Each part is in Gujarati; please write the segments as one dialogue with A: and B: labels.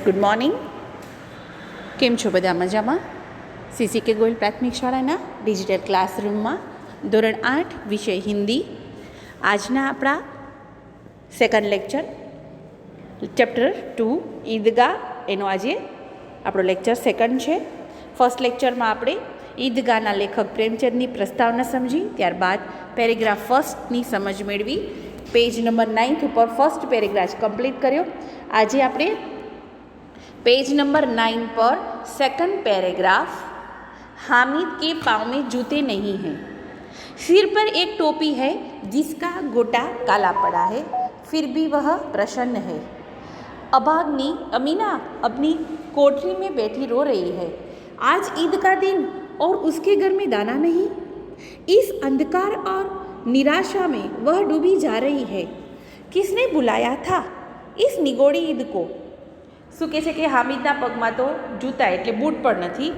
A: Good morning. કેમ છો બધા? મજામાં? CCK ગોયલ પ્રાથમિક શાળાના ડિજિટલ ક્લાસરૂમમાં ધોરણ 8 વિષય હિન્દી. આજના આપણા સેકન્ડ લેક્ચર ચેપ્ટર 2 ઈદગાહ એનો આજે આપણો લેક્ચર સેકન્ડ છે. ફર્સ્ટ લેક્ચરમાં આપણે ઈદગાહના લેખક પ્રેમચંદની પ્રસ્તાવના સમજી, ત્યારબાદ પેરેગ્રાફ ફર્સ્ટની સમજ મેળવી, પેજ નંબર 9 ઉપર ફર્સ્ટ પેરેગ્રાફ કમ્પ્લીટ કર્યો. આજે આપણે पेज नंबर 9 पर सेकंड पैराग्राफ, हामिद के पाँव में जूते नहीं हैं, सिर पर एक टोपी है जिसका गोटा काला पड़ा है, फिर भी वह प्रसन्न है. अभागनी अमीना अपनी कोठरी में बैठी रो रही है. आज ईद का दिन और उसके घर में दाना नहीं. इस अंधकार और निराशा में वह डूबी जा रही है. किसने बुलाया था इस निगोड़ी ईद को? શું કહે છે કે હામિદના પગમાં તો જૂતા એટલે બૂટ પણ નથી.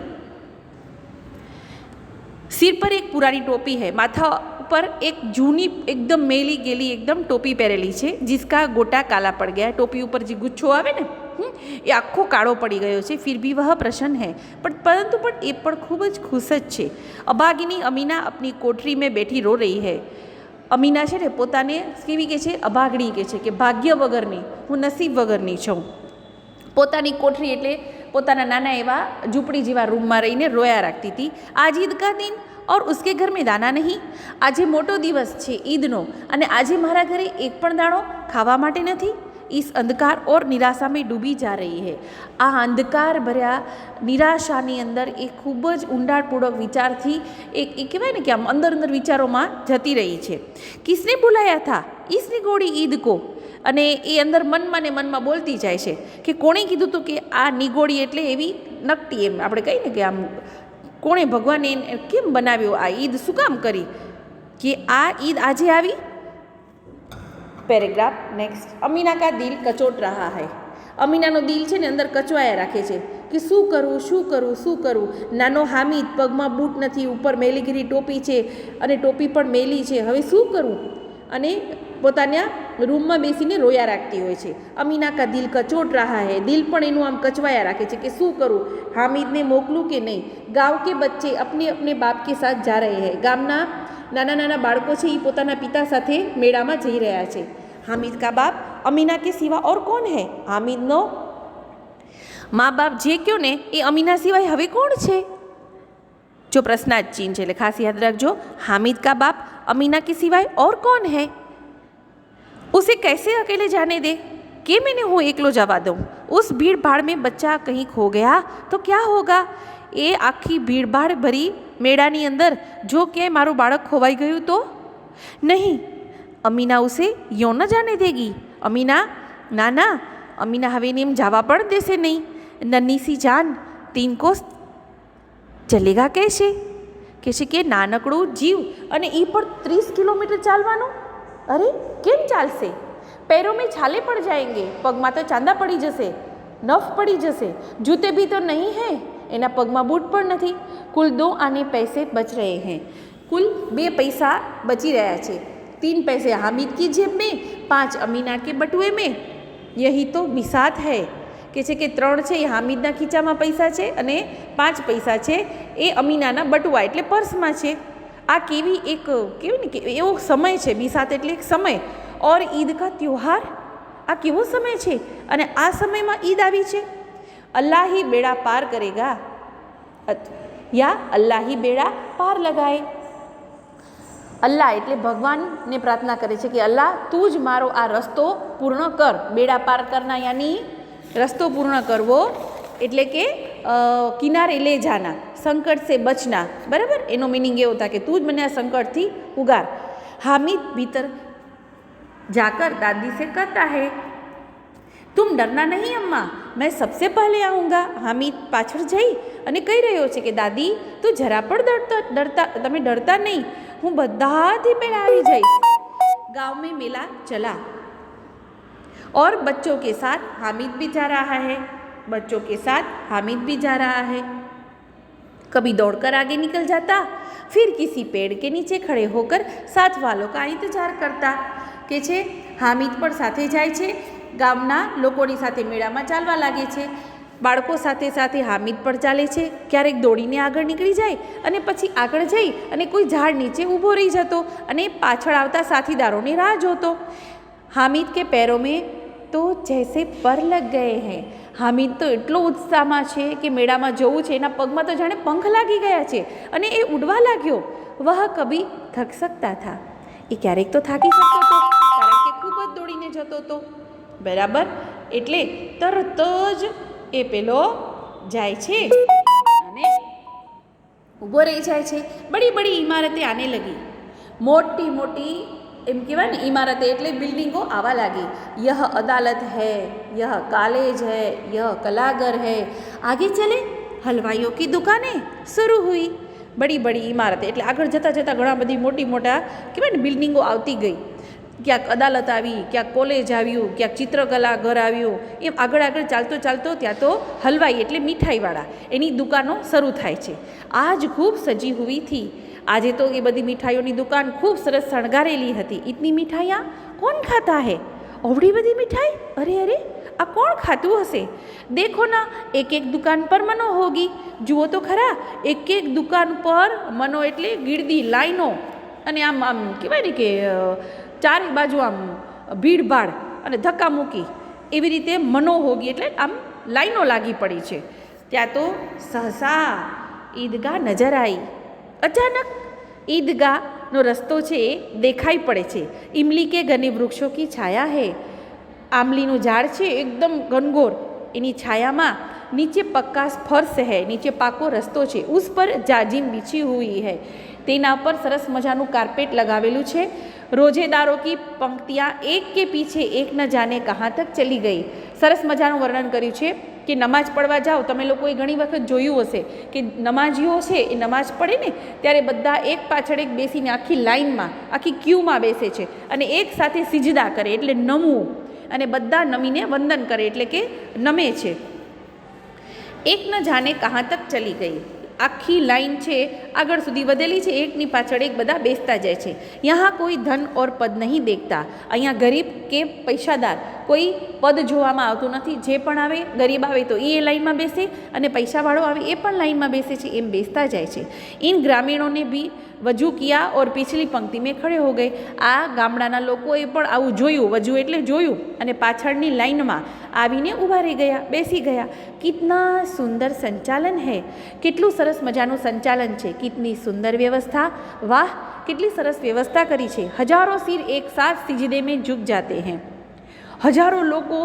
A: સિર પર એક પુરાની ટોપી હૈ, માથા ઉપર એક જૂની એકદમ મેલી ગયેલી એકદમ ટોપી પહેરેલી છે. જિસકા ગોટા કાલા પડ ગયા, ટોપી ઉપર જે ગુચ્છો આવે ને એ આખો કાળો પડી ગયો છે. ફિર ભી વહ પ્રસન્ન હૈ, પરંતુ એ પણ ખૂબ જ ખુશ જ છે. અભાગીની અમીના अपनी कोठरी में बैठी रो रही है. અમીના છે ને પોતાને કેવી કહે છે? અભાગણી કહે છે કે ભાગ્ય વગરની, હું નસીબ વગરની છું. પોતાની કોઠરી એટલે પોતાના નાના એવા ઝૂંપડી જેવા રૂમમાં રહીને રોયા રાખતી હતી. આજ ઈદ કા દિન ઓર ઉસકે ઘર મેં દાના નહીં. આજે મોટો દિવસ છે ઈદનો, અને આજે મારા ઘરે એક પણ દાણો ખાવા માટે નથી. ઇસ અંધકાર ઓર નિરાશા મેં ડૂબી જા રહી હૈ. આ અંધકાર ભર્યા નિરાશાની અંદર એ ખૂબ જ ઊંડાણપૂર્વક વિચારથી એ કહેવાય ને કે આમ અંદર અંદર વિચારોમાં જતી રહી છે. કિસને બુલાયા થા ઇસ નિગોડી ઈદ કો? અને એ અંદર મનમાં ને મનમાં બોલતી જાય છે કે કોણે કીધું હતું કે આ નિગોડી એટલે એવી નકટી, એમ આપણે કહીએ ને કે આમ કોણે ભગવાને કેમ બનાવ્યો આ ઈદ, શું કામ કરી કે આ ઈદ આજે આવી. Paragraph next. અમીના કા દિલ કચોટ રહા હૈ. અમીનાનો દિલ છે ને અંદર કચવાયા રાખે છે કે શું કરું શું કરું શું કરું. નાનો હામિદ, પગમાં બૂટ નથી, ઉપર મેલીગીરી ટોપી છે અને ટોપી પણ મેલી છે, હવે શું કરું? અને પોતાના રૂમમાં બેસીને રોયા રાખતી હોય છે. અમીના કા દિલ કચોટ રહા હૈ, દિલ પણ એનું આમ કચવાયા રાખે છે કે શું કરું, હામિદને મોકલું કે નહીં. ગાંવ કે બચ્ચે અપને અપને બાપ કે સાથ જા રહે હૈ. ગામના નાના નાના બાળકો છે એ પોતાના પિતા સાથે મેળામાં જઈ રહ્યા છે. હામિદ કા બાપ અમીના કે સિવા ઓર કોણ હૈ? હામિદનો મા બાપ જે કયો ને એ અમીના સિવાય હવે કોણ છે? જો પ્રશ્નાર્થ ચિહ્ન છે એટલે ખાસ યાદ રાખજો. हामिद का बाप अमीना के सिवाय और कौन है? उसे कैसे अकेले जाने दे कि मैंने હું એકલો જવા દઉં. उस भीड़ भाड़ में बच्चा कहीं खो गया तो क्या होगा? એ આખી ભીડભાડ ભરી મેળાની અંદર જો ક્યાંય મારું બાળક ખોવાઈ ગયું તો? નહીં, અમીના ઉસે યો ન જાને દેગી. અમીના ના ના, અમીના હવે એને એમ જવા પણ દેશે નહીં. નન્હી સી જાન તીન કોસ ચલેગા કૈસે? કહે છે કે નાનકડું જીવ અને એ પણ 30 કિલોમીટર ચાલવાનું. અરે કેમ ચાલશે? पैरों में छाले पड़ जाएंगे, પગમાં તો ચાંદા પડી જશે, નફ પડી જશે. જૂતે ભી તો નહીં હૈ, એના પગમાં બૂટ પણ નથી. કુલ 2 આને પૈસે બચ રહે हैं. કુલ 2 પૈસા બચી રહ્યા છે. 3 पैसे हामिद की जेब में, 5 अमीना के बटुए में. यही तो बिसात है. કે છે કે 3 છે એ હામિદના ખીચામાં પૈસા છે અને 5 પૈસા છે એ અમીનાના બટુઆ એટલે પર્સમાં છે. આ કેવી એક કેવી ને કે એવો સમય છે, બિસાત એટલે એક સમય. ઓર ઈદ કા ત્યોહાર, આ કેવો સમય છે અને આ સમયમાં ઈદ આવી છે. અલ્લાહ હી બેડા પાર કરેગા યા અલ્લાહ હી બેડા પાર લગાએ. અલ્લાહ એટલે ભગવાનને પ્રાર્થના કરે છે કે અલ્લાહ તું જ મારો આ રસ્તો પૂર્ણ કર. બેડા પાર કરના યાની રસ્તો પૂર્ણ કરવો એટલે કે કિનારે લે જાના, સંકટ સે બચના. બરાબર, એનો મિનિંગ એવો था કે તું જ મને આ સંકટથી ઉગાર. हामिद भीतर जाकर दादी से कहता है तुम डरना नहीं अम्मा, मैं सबसे पहले आऊँगा. हामिદ પાછળ જઈ અને કહી રહ્યો છે કે દાદી તું જરા પણ તમે ડરતા નહીં, હું બધાથી પહેલાં આવી જઈશ. गाँव में मेला चला और बच्चों के साथ हामिद भी जा रहा है. बच्चों के साथ हामिद भी जा रहा है. कभी दौड़कर आगे निकल जाता, फिर किसी पेड़ के नीचे खड़े होकर साथ वालों का इंतजार करता. કે છે હામિદ પણ સાથે જાય છે ગામના લોકોની સાથે મેળામાં ચાલવા લાગે છે. બાળકો સાથે સાથે હામિદ પણ ચાલે છે. ક્યારેક દોડીને આગળ નીકળી જાય અને પછી આગળ જઈ અને કોઈ ઝાડ નીચે ઊભો રહી જતો અને પાછળ આવતા સાથીદારોની રાહ જોતો. હામિદ કે पैरों में તો જૈસે પર લગ ગયે हैं. હામિદ તો એટલો ઉત્સાહમાં છે કે મેળામાં જવું છે, એના પગમાં તો જાણે પંખ લાગી ગયા છે અને એ ઉડવા લાગ્યો. વહ કભી થક સકતા થા. એ ક્યારેક તો થાકી શકતો હતો કારણ કે ખૂબ જ દોડીને જતો હતો. બરાબર, એટલે તરત જ એ પેલો જાય છે અને ઊભો રહી જાય છે. બડી બડી ઇમારતે આને લગી. મોટી મોટી એમ કહેવાય ને ઇમારતે એટલે બિલ્ડિંગો આવવા લાગી. યહ અદાલત હૈ, યહ કॉलेज है, यह कलाघर है. आगे चले हलवाइयों की दुकानें शुरू हुई. બડી બડી ઇમારતે એટલે આગળ જતાં જતાં ઘણા બધી મોટી મોટા કહેવાય ને બિલ્ડિંગો આવતી ગઈ. ક્યાંક અદાલત આવી, ક્યાંક કોલેજ આવ્યું, ક્યાંક ચિત્રકલા ઘર આવ્યું. એમ આગળ આગળ ચાલતો ચાલતો ત્યાં તો હલવાઈ એટલે મીઠાઈવાળા એની દુકાનો શરૂ થાય છે. આજ ખૂબ સજી હુઈ થી. આજે તો એ બધી મીઠાઈઓની દુકાન ખૂબ સરસ શણગારેલી હતી. ઇતની મીઠાઈયા કોણ ખાતા હે? અવડી બધી મીઠાઈ? અરે અરે, આ કોણ ખાતું હશે? દેખો ના, એક એક દુકાન પર મનો હોગી. જુઓ તો ખરા, એક એક દુકાન પર મનો એટલે ગીરદી લાઈનો અને આમ આમ કહેવાય ને કે ચારે બાજુ આમ ભીડભાડ અને ધક્કા મૂકી એવી રીતે મનો હોગી એટલે આમ લાઈનો લાગી પડી છે. ત્યાં તો સહસા ઈદગાહ નજર આવી. અચાનક ઈદગાહનો રસ્તો છે એ દેખાઈ પડે છે. ઇમલી કે ઘને વૃક્ષો કી છાયા હૈ. આંબલીનું ઝાડ છે એકદમ ઘનઘોર, એની છાયામાં નીચે પક્કા ફર્શ હૈ, નીચે પાકો રસ્તો છે. ઉસ પર જાજીમ બીછી હુઈ હૈ. તેના પર સરસ મજાનું કાર્પેટ લગાવેલું છે. રોજેદારો કી પંક્તિયા એક કે પીછે એક ન જાને કહાં તક ચલી ગઈ. સરસ મજાનું વર્ણન કર્યું છે કે નમાઝ પડવા જાઓ, તમે લોકોએ ઘણી વખત જોયું હશે કે નમાઝીઓ છે એ નમાઝ પડે ને ત્યારે બધા એક પાછળ એક બેસીને આખી લાઈનમાં આખી ક્યુમાં બેસે છે અને એક સાથે સિજદા કરે એટલે નમવું, અને બધા નમીને વંદન કરે એટલે કે નમે છે. એક ન જાને કહાં તક ચલી ગઈ. આખી લાઈન છે આગળ સુધી વધેલી છે, એકની પાછળ એક બધા બેસતા જાય છે. યહાં કોઈ ધન ઓર પદ નહીં દેખતા. અહીંયા ગરીબ કે પૈસાદાર કોઈ પદ જોવામાં આવતું નથી. જે પણ આવે, ગરીબ આવે તો એ લાઈનમાં બેસે અને પૈસાવાળો આવે એ પણ લાઈનમાં બેસે છે, એમ બેસતા જાય છે. ઇન ગ્રામીણોને બી વજુ કિયા ઓર પિછલી પંક્તિ મેં ખડે હો ગए. આ ગામડાના લોકોએ પણ આવું જોયું, વજુ એટલે જોયું, અને પાછળની લાઈનમાં આવીને ઊભા રહી ગયા, બેસી ગયા. કિતના સુંદર સંચાલન હૈ. કેટલું સરસ મજાનું સંચાલન છે. કિતની સુંદર વ્યવસ્થા. વાહ, કેટલી સરસ વ્યવસ્થા કરી છે. હજારો સિર એક સાથ સિજદે મેં ઝુક જાતે हैं. હજારો લોકો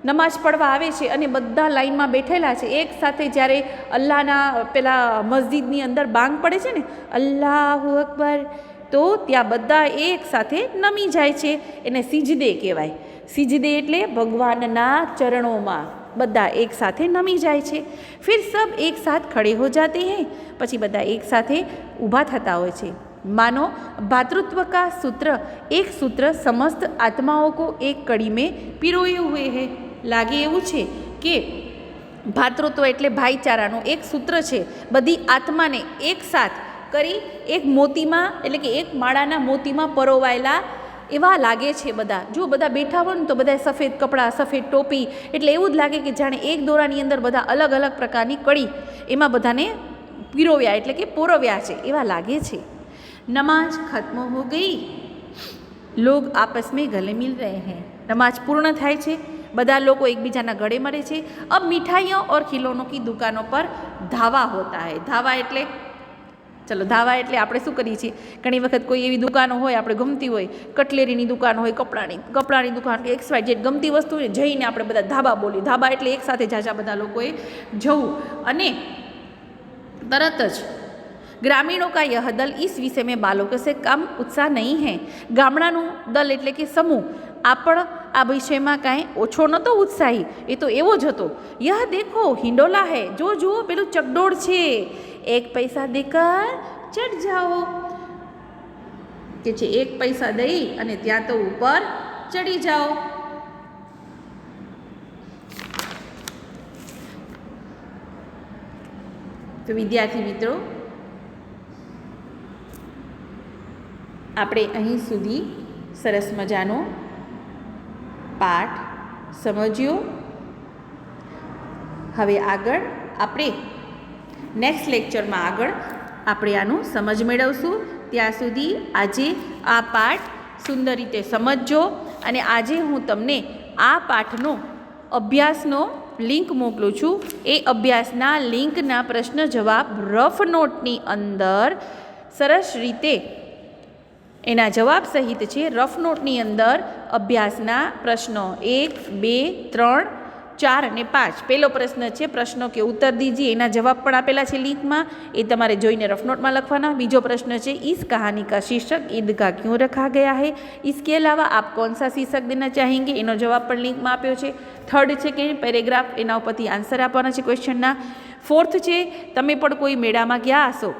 A: નમાઝ પડવા આવે છે અને બધા લાઈનમાં બેઠેલા છે. એક સાથે જ્યારે અલ્લાહના પેલા મસ્જિદની અંદર બાંગ પડે છે ને, અલ્લાહુ અકબર, તો ત્યાં બધા એક સાથે નમી જાય છે. એને સિજદે કહેવાય. સિજદે એટલે ભગવાનના ચરણોમાં બધા એક સાથે નમી જાય છે. ફિર સબ એક સાથ ખડે હો જાતે हैं. પછી બધા એક સાથે ઊભા થતા હોય છે. मानो भातृत्व का सूत्र, एक सूत्र समस्त आत्माओं को एक कड़ी में पिरोए हुए है. લાગે એવું છે કે ભાતૃત્વ એટલે ભાઈચારાનું એક સૂત્ર છે, બધી આત્માને એક સાથ કરી એક મોતીમાં એટલે કે એક માળાના મોતીમાં પરોવાયેલા એવા લાગે છે બધા. જો બધા બેઠા હોય ને તો બધા સફેદ કપડાં, સફેદ ટોપી, એટલે એવું જ લાગે કે જાણે એક દોરાની અંદર બધા અલગ અલગ પ્રકારની કડી એમાં બધાને પીરોવ્યા એટલે કે પોરવ્યા છે એવા લાગે છે. नमाज खत्म हो गई, लोग आपस में गले मिल रहे हैं. नमाज पूर्ण થાય છે, બધા લોકો એકબીજાના ગળે મળે છે. अब मिठाइयों और खिलौनों की दुकानों पर धावा होता है. धावा એટલે ચલો, ધાવા એટલે આપણે શું કરીએ છીએ, ઘણી વખત કોઈ એવી દુકાનો હોય આપણે ગમતી હોય, કટલેરીની દુકાન હોય, કપડાની દુકાન કે XY જે ગમતી વસ્તુ હોય જઈને આપણે બધા ધાબા બોલીએ. ધાબા એટલે એક સાથે ઝાઝા બધા લોકોએ જવું. અને તરત જ ग्रामीणों का यह दल इस विषय में बालकों से कम उत्साह नहीं है. ગામડાનું દલ એટલે કે સમૂહ આ પણ આ વિષયમાં કાંઈ ઓછો નહોતો ઉત્સાહી, એ તો એવો જ હતો. યહ દેખો હિંડોલા હૈ. જો જુઓ પેલું ચકડોળ છે. એક પૈસા દેકર ચઢ જાઓ કે છે, એક પૈસા દઈ અને ત્યાં તો ઉપર ચડી જાઓ. તો વિદ્યાર્થી મિત્રો, આપણે અહીં સુધી સરસ મજાનો પાઠ સમજ્યો? હવે આગળ આપણે નેક્સ્ટ લેક્ચરમાં આગળ આપણે આનું સમજ મેળવશું. ત્યાં સુધી આજે આ પાઠ સુંદર રીતે સમજજો. અને આજે હું તમને આ પાઠનો અભ્યાસનો લિંક મોકલું છું. એ અભ્યાસના લિંકના પ્રશ્ન જવાબ રફ નોટની અંદર સરસ રીતે એના જવાબ સહિત છે. રફ નોટની અંદર અભ્યાસના પ્રશ્નો 1, 2, 3, 4 અને 5. પહેલો પ્રશ્ન છે પ્રશ્નો કે ઉત્તર દીजिए, એના જવાબ પણ આપેલા છે લિંકમાં, એ તમારે જોઈને રફ નોટમાં લખવાના. બીજો પ્રશ્ન છે इस कहानी का शीर्षक ईदगाह क्यों रखा गया है, इसके अलावा आप कौन सा शीर्षक देना चाहेंगे, એનો જવાબ પણ લિંકમાં આપ્યો છે. થર્ડ છે કે પેરેગ્રાફ, એના ઉપરથી આન્સર આપવાના છે ક્વેશ્ચનના. ફોર્થ છે તમે પણ કોઈ મેળામાં ગયા હશો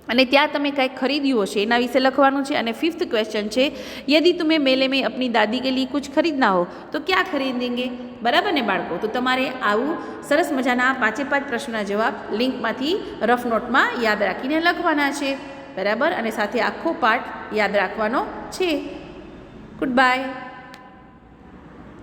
A: અને ત્યાં તમે કંઈક ખરીદ્યું હશે, એના વિશે લખવાનું છે. અને ફિફ્થ ક્વેશ્ચન છે यदि तुम्हें मेले में अपनी दादी के लिए कुछ खरीदना हो तो क्या खरीदेंगे. બરાબર ને બાળકો? તો તમારે આવું સરસ મજાના 5 પ્રશ્નોના જવાબ લિંકમાંથી રફ નોટમાં યાદ રાખીને લખવાના છે. બરાબર? અને સાથે આખો પાઠ યાદ રાખવાનો છે. Good bye.